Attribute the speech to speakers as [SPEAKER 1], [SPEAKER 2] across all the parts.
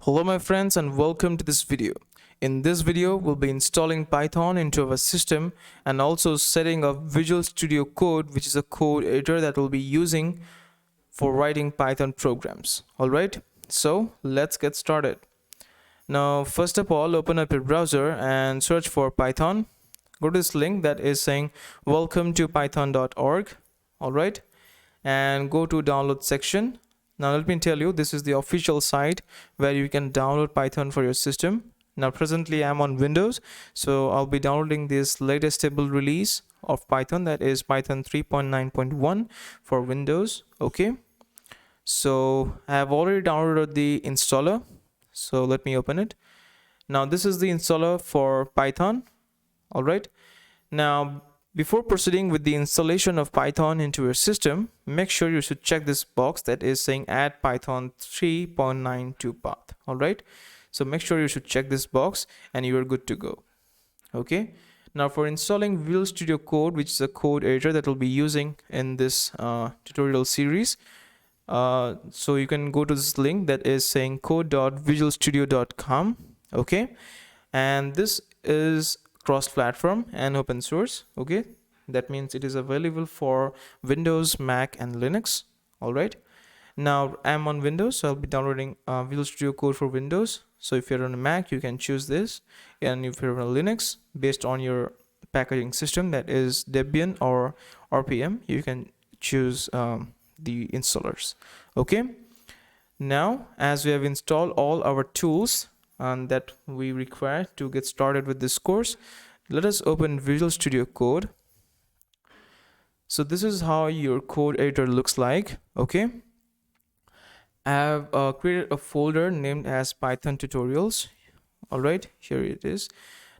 [SPEAKER 1] Hello my friends and welcome to this video. In this video, we'll be installing Python into our system and also setting up Visual Studio Code, which is a code editor that we'll be using for writing Python programs. Alright, so let's get started. Now, first of all, open up your browser and search for Python. Go to this link that is saying welcome to python.org. Alright, and go to download section. Now let me tell you, this is the official site where you can download Python for your system. Now presently I'm on Windows, so I'll be downloading this latest stable release of Python, that is Python 3.9.1 for Windows. Okay, so I have already downloaded the installer, so let me open it. Now this is the installer for Python. All right, now before proceeding with the installation of Python into your system, make sure you should check this box that is saying add Python 3.92 path. All right, so make sure you should check this box and you are good to go. Okay, now for installing Visual Studio Code, which is a code editor that we'll be using in this tutorial series, so you can go to this link that is saying code.visualstudio.com. okay, and this is cross-platform and open source. Okay, that means it is available for Windows, Mac and Linux. All right, now I'm on Windows, so I'll be downloading Visual Studio Code for Windows. So if you're on a Mac, you can choose this, and if you're on Linux, based on your packaging system, that is Debian or RPM, you can choose the installers. Okay, now as we have installed all our tools and that we require to get started with this course, let us open Visual Studio Code. So this is how your code editor looks like. Okay, I have created a folder named as Python tutorials. All right, here it is.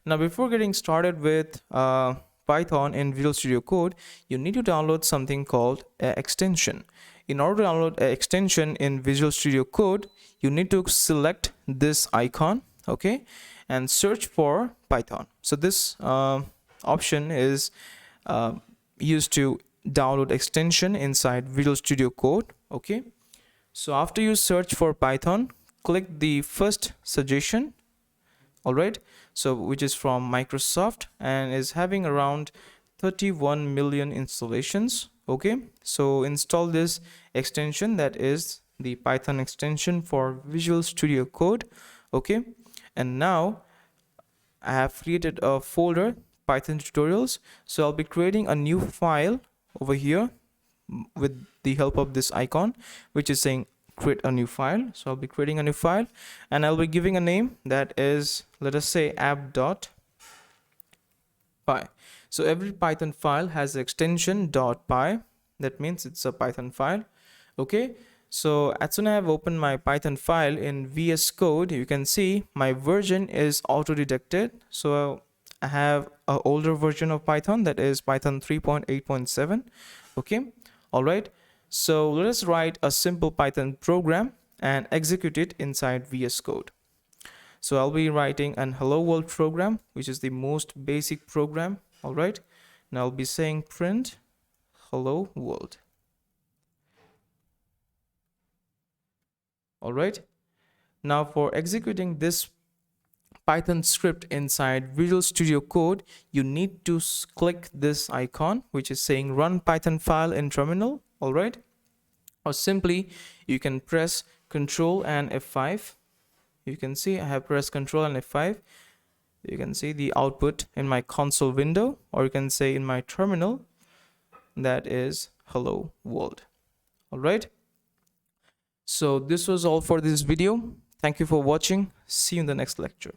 [SPEAKER 1] Now before getting started with Python in Visual Studio Code, you need to download something called an extension. In order to download an extension in Visual Studio Code, you need to select this icon, okay, and search for Python. So this option is used to download extension inside Visual Studio Code. Okay, so after you search for Python, click the first suggestion. All right, so which is from Microsoft and is having around 31 million installations. Okay, so install this extension, that is the Python extension for Visual Studio Code. Okay, and now I have created a folder Python tutorials, so I'll be creating a new file over here with the help of this icon which is saying create a new file. So I'll be creating a new file and I'll be giving a name that is, let us say, app.py. So every Python file has extension .py. That means it's a Python file. Okay, so as soon as I have opened my Python file in VS Code, you can see my version is auto-detected. So I have an older version of Python, that is Python 3.8.7. okay, all right, so let us write a simple Python program and execute it inside VS Code. So I'll be writing an hello world program, which is the most basic program. All right, now I'll be saying print hello world. All right, now for executing this Python script inside Visual Studio Code, you need to click this icon which is saying run Python file in terminal. All right, or simply you can press Ctrl and F5. You can see I have pressed Ctrl and F5. You can see the output in my console window, or you can say in my terminal, that is hello world. All right, so this was all for this video. Thank you for watching. See you in the next lecture.